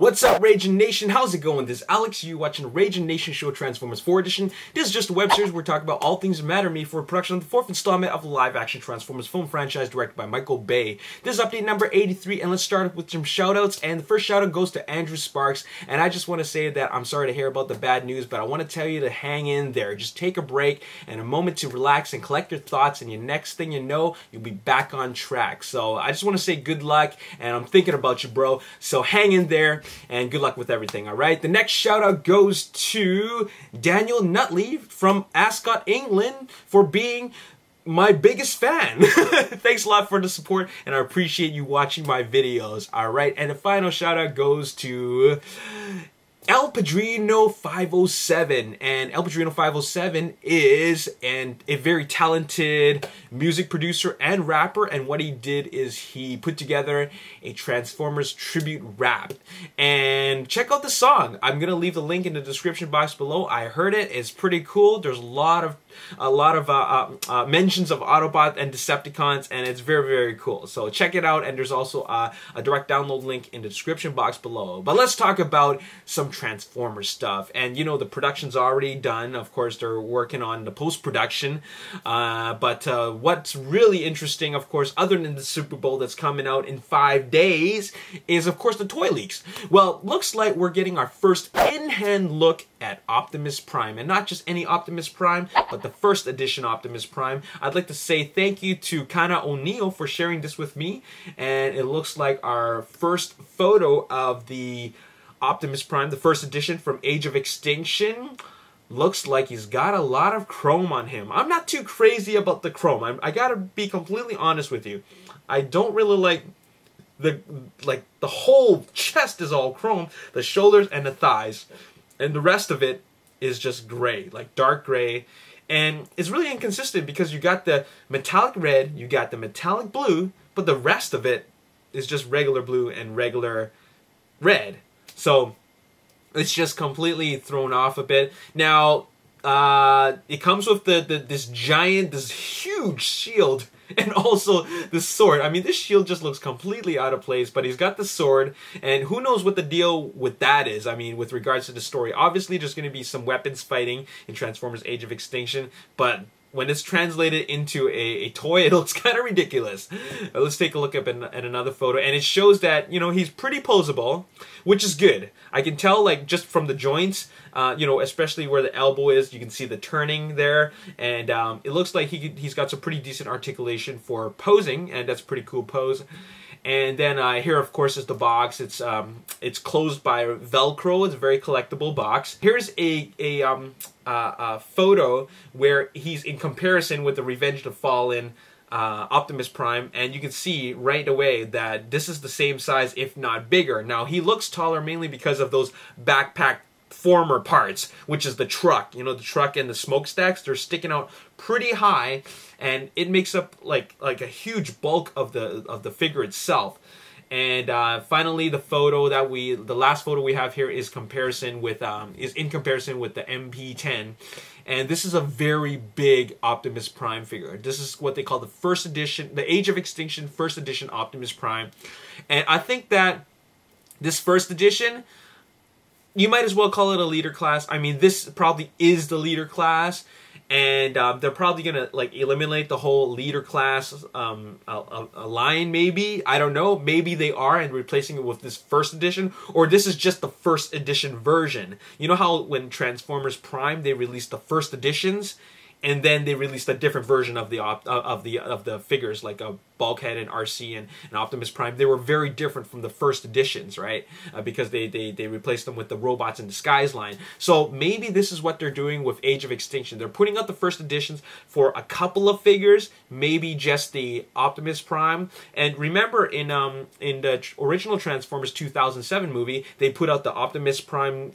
What's up, Ragin Nation? How's it going? This is Alex. You watching Ragin Nation Show Transformers 4 Edition. This is just a web series where we talk about all things that matter to me for production of the 4th installment of the live-action Transformers film franchise directed by Michael Bay. This is update number 83, and let's start with some shoutouts. And the first shoutout goes to Andrew Sparks. And I just want to say that I'm sorry to hear about the bad news, but I want to tell you to hang in there. Just take a break and a moment to relax and collect your thoughts, and your next thing you know, you'll be back on track. So I just want to say good luck, and I'm thinking about you, bro. So hang in there, and good luck with everything, alright? The next shout out goes to Daniel Nutley from Ascot, England, for being my biggest fan. Thanks a lot for the support, and I appreciate you watching my videos, alright? And the final shout out goes to El Padrino 507, and El Padrino 507 is a very talented music producer and rapper, and what he did is he put together a Transformers tribute rap. And check out the song. I'm gonna leave the link in the description box below. I heard it. It's pretty cool. There's a lot of mentions of Autobot and Decepticons, and it's very, very cool. So check it out, and there's also a direct download link in the description box below. But let's talk about some Transformers stuff. And you know, the production's already done. Of course, they're working on the post-production. But what's really interesting, of course, other than the Super Bowl that's coming out in 5 days, is of course the toy leaks. Well, looks like we're getting our first in-hand look at Optimus Prime, and not just any Optimus Prime, but the first edition Optimus Prime. I'd like to say thank you to Kana O'Neill for sharing this with me, and it looks like our first photo of the Optimus Prime, the first edition from Age of Extinction, looks like he's got a lot of chrome on him. I'm not too crazy about the chrome. I gotta be completely honest with you. I don't really like the whole chest is all chrome, the shoulders and the thighs, and the rest of it is just gray, like dark gray. And it's really inconsistent because you got the metallic red, you got the metallic blue, but the rest of it is just regular blue and regular red. So it's just completely thrown off a bit. Now, it comes with this huge shield, and also the sword. I mean, this shield just looks completely out of place, but he's got the sword, and who knows what the deal with that is. I mean, with regards to the story. Obviously, there's going to be some weapons fighting in Transformers Age of Extinction, but when it's translated into a toy, it looks kind of ridiculous. Let's take a look at another photo, and it shows that, you know, he's pretty poseable, which is good. I can tell, like, just from the joints, you know, especially where the elbow is, you can see the turning there, and it looks like he's got some pretty decent articulation for posing, and that's a pretty cool pose. And then here, of course, is the box. It's closed by Velcro. It's a very collectible box. Here's a photo where he's in comparison with the Revenge of the Fallen Optimus Prime, and you can see right away that this is the same size, if not bigger. Now, he looks taller mainly because of those backpack former parts, which is the truck. You know, the truck and the smokestacks, they're sticking out pretty high, and it makes up like a huge bulk of the figure itself. And finally, the last photo we have here is in comparison with the MP10, and this is a very big Optimus Prime figure. This is what they call the first edition, the Age of Extinction first edition Optimus Prime, and I think that this first edition, you might as well call it a leader class. I mean, this probably is the leader class, and they're probably gonna like eliminate the whole leader class a line, maybe. I don't know. Maybe they are, and replacing it with this first edition, or this is just the first edition version. You know how when Transformers Prime they released the first editions, and then they released a different version of the figures, like a Bulkhead and RC and Optimus Prime. They were very different from the first editions, right? Because they replaced them with the Robots in Disguise line. So maybe this is what they're doing with Age of Extinction. They're putting out the first editions for a couple of figures, maybe just the Optimus Prime. And remember, in the original Transformers 2007 movie, they put out the Optimus Prime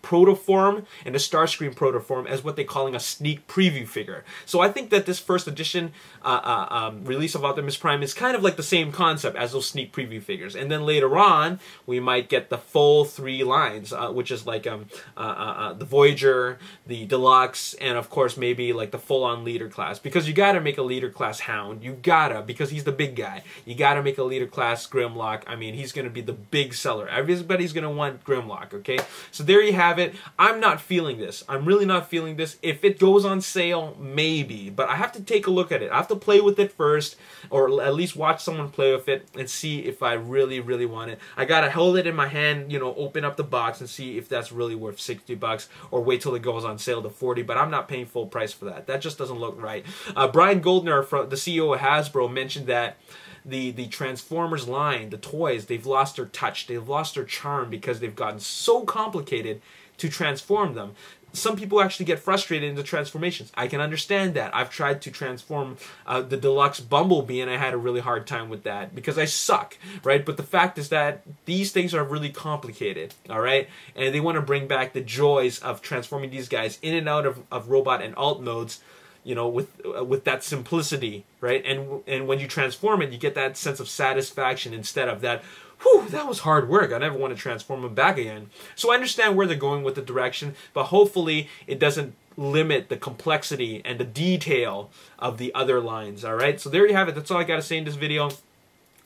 protoform and the Starscream protoform as what they're calling a sneak preview figure. So I think that this first edition release of Optimus Prime is kind of like the same concept as those sneak preview figures. And then later on, we might get the full 3 lines, which is like the Voyager, the Deluxe, and of course maybe like the full-on leader class. Because you gotta make a leader class Hound. You gotta, because he's the big guy. You gotta make a leader class Grimlock. I mean, he's gonna be the big seller. Everybody's gonna want Grimlock, okay? So there you have it. I'm not feeling this. I'm really not feeling this. If it goes on sale, maybe. But I have to take a look at it. I have to play with it first, or at least watch someone play with it and see if I really, really want it. I gotta hold it in my hand, you know, open up the box and see if that's really worth 60 bucks, or wait till it goes on sale to 40, but I'm not paying full price for that. That just doesn't look right. Brian Goldner, the CEO of Hasbro, mentioned that the Transformers line, the toys, they've lost their touch, they've lost their charm because they've gotten so complicated to transform them. Some people actually get frustrated in the transformations. I can understand that. I've tried to transform the Deluxe Bumblebee, and I had a really hard time with that because I suck, right? But the fact is that these things are really complicated, all right? And they want to bring back the joys of transforming these guys in and out of robot and alt modes, you know, with that simplicity, right? And when you transform it, you get that sense of satisfaction instead of that, whew, that was hard work. I never want to transform them back again. So I understand where they're going with the direction, but hopefully it doesn't limit the complexity and the detail of the other lines, all right? So there you have it. That's all I got to say in this video.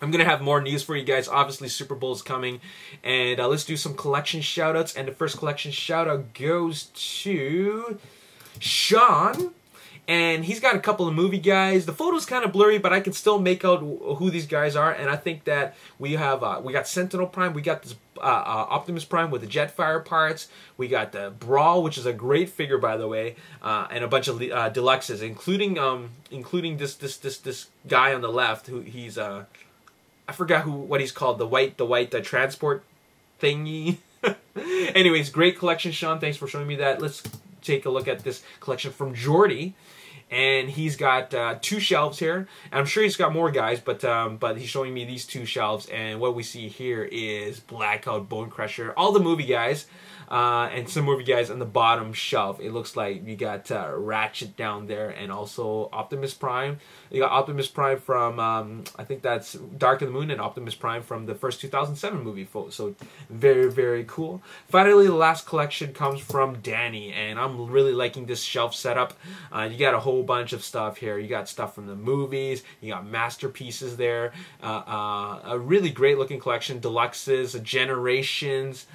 I'm going to have more news for you guys. Obviously, Super Bowl is coming. And let's do some collection shoutouts. And the first collection shoutout goes to Sean. And he's got a couple of movie guys. The photo's kind of blurry, but I can still make out who these guys are. And I think that we have we got Sentinel Prime. We got this Optimus Prime with the Jetfire parts. We got the Brawl, which is a great figure, by the way, and a bunch of deluxes, including this guy on the left who he's I forgot what he's called, the white transport thingy. Anyways, great collection, Sean. Thanks for showing me that. Let's take a look at this collection from Jordy. And he's got 2 shelves here. And I'm sure he's got more guys, but he's showing me these 2 shelves. And what we see here is Blackout, Bone Crusher, all the movie guys, and some movie guys on the bottom shelf. It looks like you got Ratchet down there, and also Optimus Prime. You got Optimus Prime from I think that's Dark of the Moon, and Optimus Prime from the first 2007 movie. So very, very cool. Finally, the last collection comes from Danny, and I'm really liking this shelf setup. You got a whole bunch of stuff here. You got stuff from the movies. You got masterpieces there. A really great looking collection. Deluxes, Generations.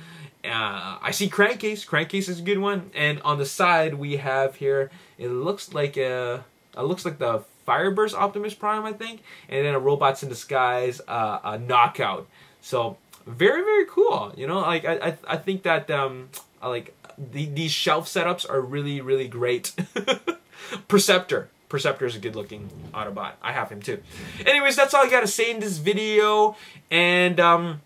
I see Crankcase. Crankcase is a good one. And on the side we have here, it looks like the Fireburst Optimus Prime, I think, and then a Robots in Disguise, a Knockout. So very, very cool. You know, like I think that these shelf setups are really, really great. Perceptor is a good looking Autobot. I have him too. Anyways, that's all I gotta say in this video. And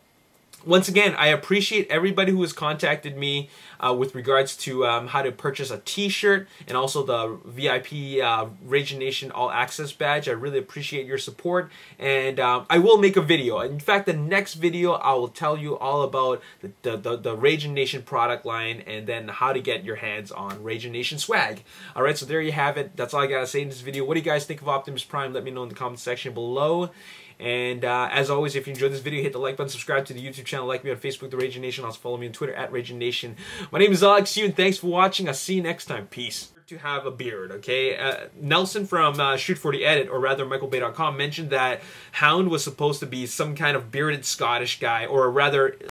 once again, I appreciate everybody who has contacted me with regards to how to purchase a t-shirt and also the VIP Ragin Nation All Access badge. I really appreciate your support, and I will make a video. In fact, the next video I will tell you all about the Ragin Nation product line, and then how to get your hands on Ragin Nation swag. Alright, so there you have it. That's all I gotta say in this video. What do you guys think of Optimus Prime? Let me know in the comment section below. And as always, if you enjoyed this video, hit the like button, subscribe to the YouTube channel, like me on Facebook, The Ragin Nation. Also follow me on Twitter at Ragin Nation. My name is Alex, and thanks for watching. I'll see you next time. Peace. To have a beard, okay? Nelson from Shoot for the Edit, or rather MichaelBay.com, mentioned that Hound was supposed to be some kind of bearded Scottish guy, or rather